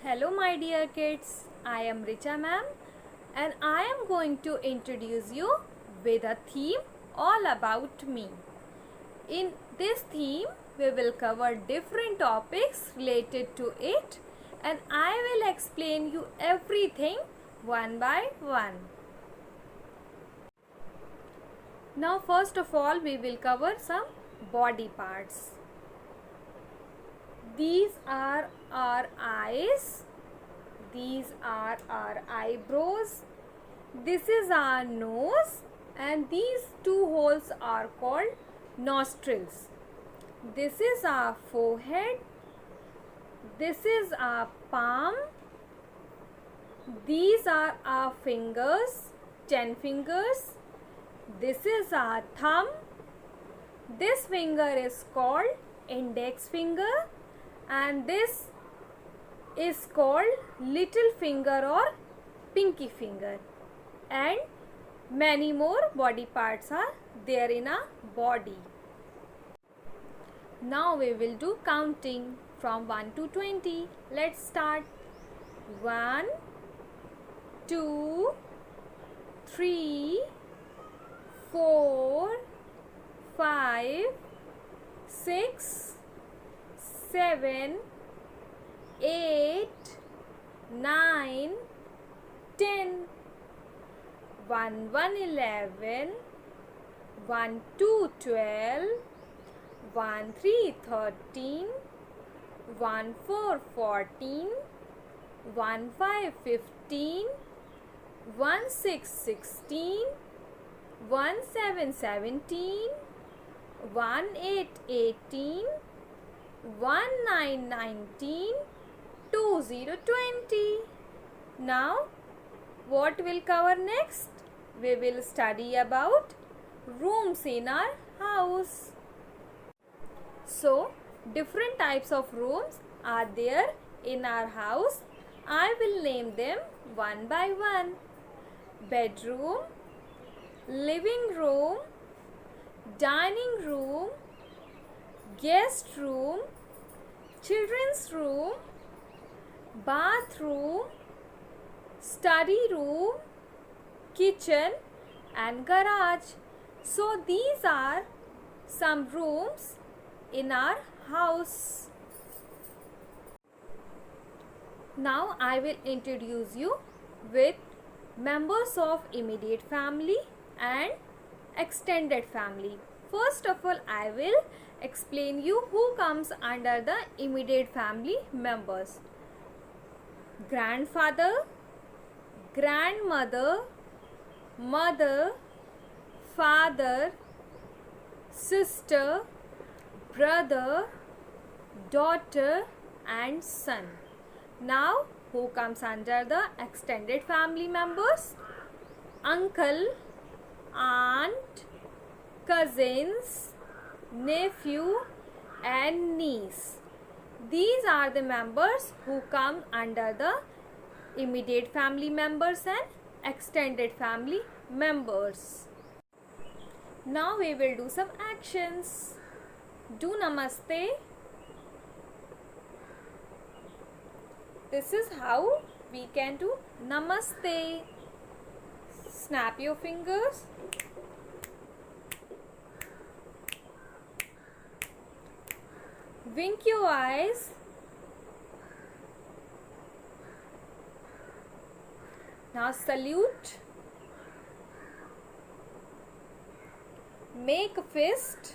Hello my dear kids, I am Richa ma'am and I am going to introduce you with a theme all about me. In this theme, we will cover different topics related to it and I will explain you everything one by one. Now first of all, we will cover some body parts. These are our eyes, these are our eyebrows, this is our nose and these two holes are called nostrils. This is our forehead, this is our palm, these are our fingers, 10 fingers, this is our thumb, this finger is called index finger and this is called little finger or pinky finger, and many more body parts are there in our body. Now we will do counting from 1 to 20. Let's start. 1, 2, 3, 4, 5, 6, 7, 8, 9, 10. 1, 11, 1, 2, 12, 1, 3, 13, 1, 4, 14, 1, 5, 15, 1, 6, 16, 1, 7, 17, 1, 8, 18, 1, 9, 19, 2, 0, 20. Now, what we'll cover next? We will study about rooms in our house. So, different types of rooms are there in our house. I will name them one by one. Bedroom, living room, dining room, guest room, children's room, bathroom, study room, kitchen and garage. So these are some rooms in our house. Now I will introduce you with members of immediate family and extended family. First of all, I will explain you who comes under the immediate family members. Grandfather, grandmother, mother, father, sister, brother, daughter and son. Now, who comes under the extended family members? Uncle, aunt, cousins, nephew and niece. These are the members who come under the immediate family members and extended family members. Now we will do some actions. Do namaste. This is how we can do namaste. Snap your fingers. Wink your eyes. Now salute. Make a fist.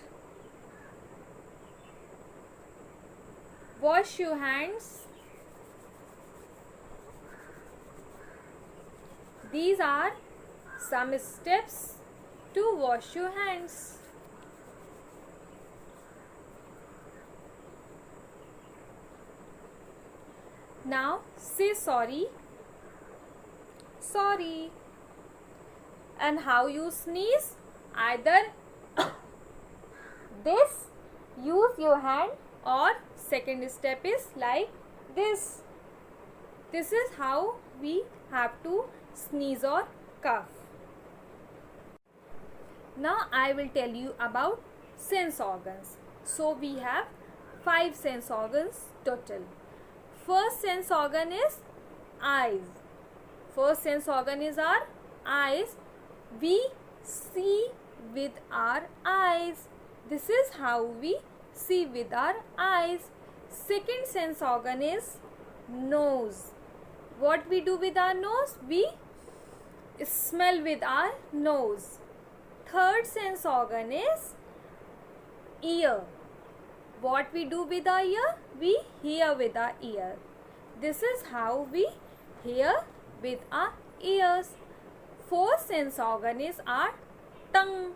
Wash your hands. These are some steps to wash your hands. Now say sorry. Sorry. And how you sneeze? Either this, use your hand, or second step is like this. This is how we have to sneeze or cough. Now I will tell you about sense organs. So we have 5 sense organs total. First sense organ is eyes. First sense organ is our eyes. We see with our eyes. This is how we see with our eyes. Second sense organ is nose. What we do with our nose? We smell with our nose. Third sense organ is ear. What we do with our ear? We hear with our ear. This is how we hear with our ears. Fourth sense organ is our tongue.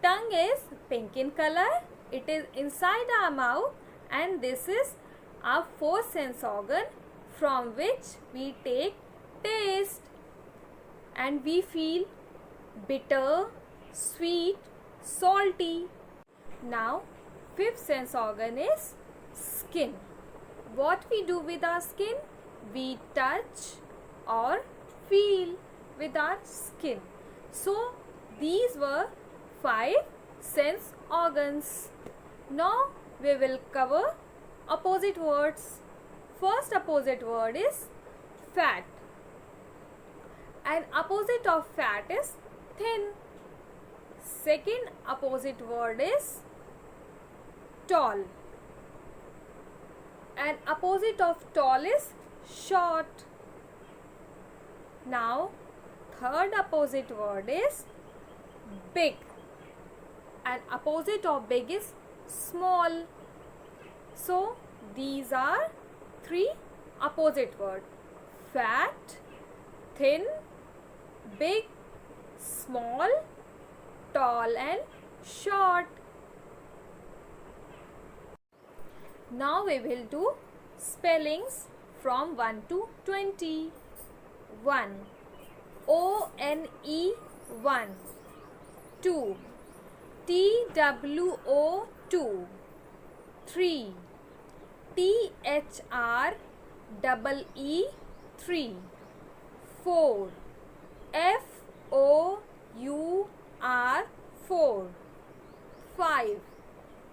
Tongue is pink in color. It is inside our mouth, and this is our fourth sense organ from which we take taste, and we feel bitter, sweet, salty. Now, fifth sense organ is skin. What we do with our skin? We touch or feel with our skin. So, these were 5 sense organs. Now, we will cover opposite words. First opposite word is fat. And opposite of fat is thin. Second opposite word is tall. And opposite of tall is short. Now, third opposite word is big. And opposite of big is small. So, these are 3 opposite words: fat, thin, big, small, tall and short. Now we will do spellings from 1 to 20. 1. O-N-E 1. 2. T-W-O 2. 3. T-H-R-E-E 3. 4. F-O-U-R 4. 5.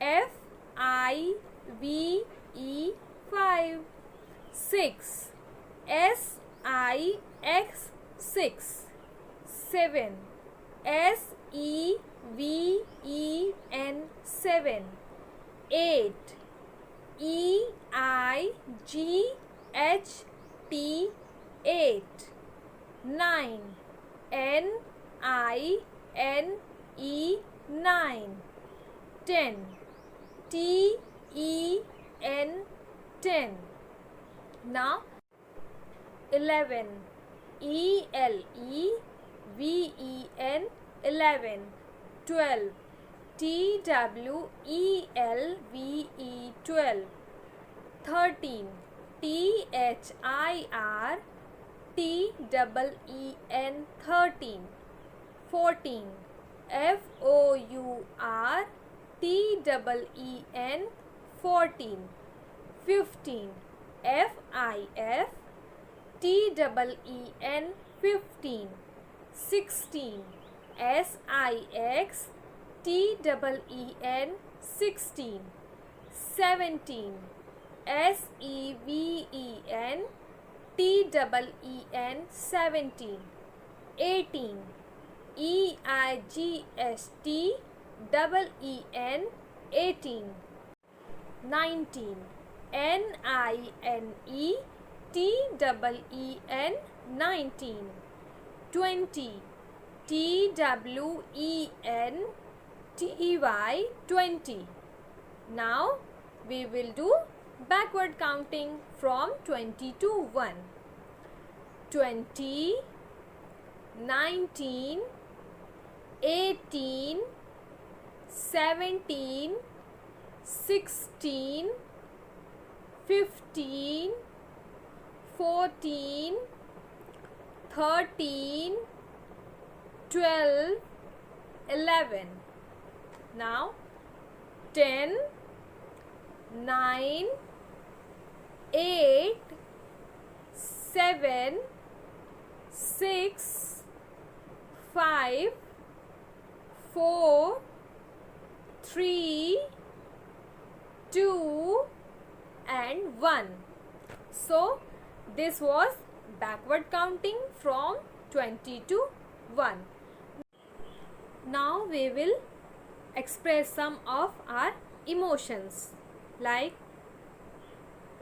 F-I-V-E 5. 6. S-I-X 6. 7. S-E-V-E-N 7. 8. E-I-G-H-T 8. 9. N-I-N-E 9. 10. T-E-N 10. Now 11. E-L-E-V-E-N 11. 12. T-W-E-L-V-E 12. 13. T-H-I-R-T-E-E-N 13. 14. F-O-U-R-T-E-E-N 14. 15. F-I-F-T-E-E-N 15. 16. S-I-X-T-E-E-N 16. 17. S-E-V-E-N T-E-E-N 17. 18. E-I-G-S-T-E-E-N 18. 19. N-I-N-E-T-E-E-N 19. 20. T-W-E-N-T-E-Y 20. Now we will do backward counting from 20 to 1. 20, 19, 18, 17, 16, 15, 14, 13, 12, 11. Now 10, 9, 8, 7, 6, 5, 4, 3, 2 and 1. So this was backward counting from 20 to 1. Now we will express some of our emotions like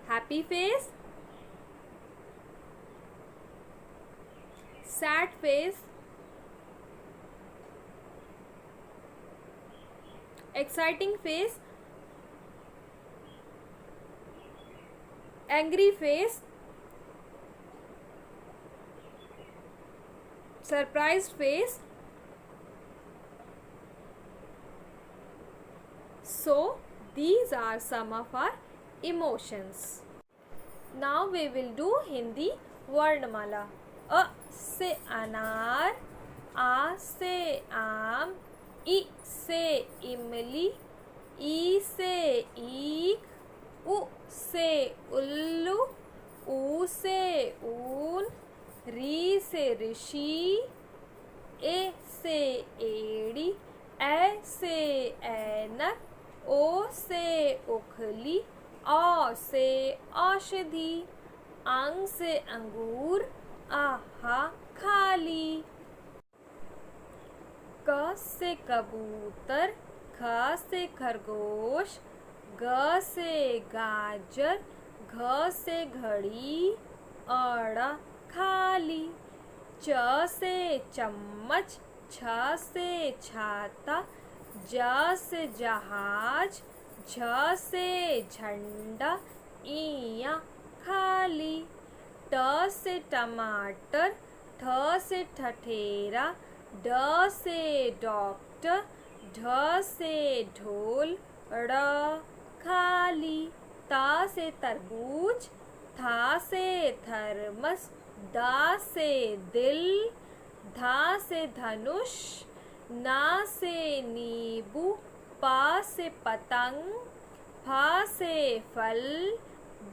happy face, sad face, exciting face, angry face, surprised face. So these are some of our emotions. Now we will do Hindi Varnamala. A से अनार, आ से आम, इ से इमली, ई से ईख, उ से उल्लू, ऊ से ऊन, री से ऋषि, ए से एड़ी, ए से ऐनक, ओ से उखली, औ से औषधि, अंग से अंगूर, आहा खाली। क से कबूतर, ख से खरगोश, ग से गाजर, घ से घड़ी, अड़ा खाली। च से चम्मच, छ से छाता, ज से जहाज, झ से झंडा, इया खाली। ट से टमाटर, ठ से ठठेरा, ड से डॉक्टर, ढ से ढोल, ड़ खाली। ता से तरबूज, था से थर्मस, दा से दिल, धा से धनुष, ना से नींबू, पा से पतंग, फा से फल,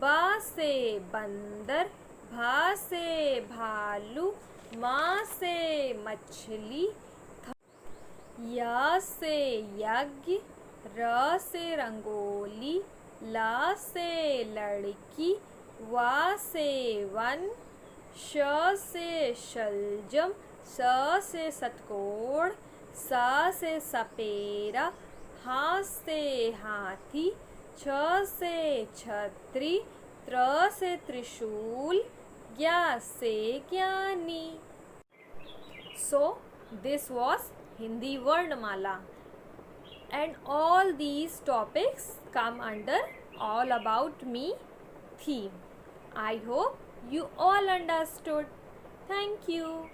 बा से बंदर, भा से भालू, माँ से मछली, या से यज्ञ, र से रंगोली, ला से लड़की, वा से वन, श से शलजम, स से षटकोण, सा से सपेरा, हा से हाथी, छ से छतरी, त्र से त्रिशूल, ज्ञा से ज्ञानी। So this was Hindi Varnamala, and all these topics come under All About Me theme. I hope you all understood. Thank you.